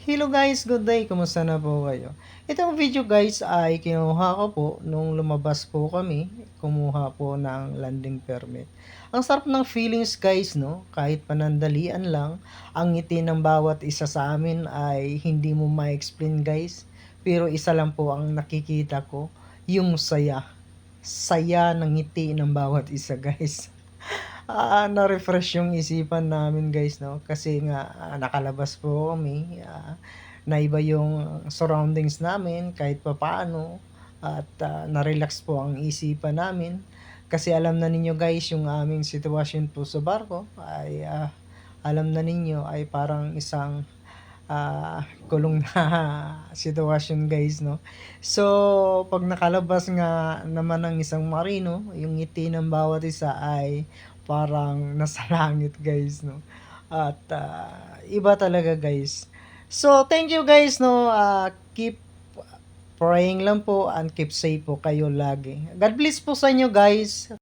Hello guys, good day. Kumusta na po kayo? Itong video guys ay kinuha ko po nung lumabas po kami, kumuha po ng landing permit. Ang sarap ng feelings guys, no? Kahit panandalian lang, ang ngiti ng bawat isa sa amin ay hindi mo ma-explain guys. Pero isa lang po ang nakikita ko, yung saya. Saya ng ngiti ng bawat isa guys. Na-refresh yung isipan namin guys 'no, kasi nga, nakalabas po kami, naiba yung surroundings namin kahit papaano at, na-relax po ang isipan namin. Kasi alam na ninyo guys yung aming sitwasyon po sa barko ay, alam na ninyo ay parang isang, kulong na sitwasyon guys 'no. So, 'pag nakalabas nga naman ang isang marino, yung ngiti ng bawat isa ay parang nasa langit guys 'no. At, iba talaga guys. So, thank you guys 'no, keep praying lang po and keep safe po kayo lagi. God bless po sa inyo guys.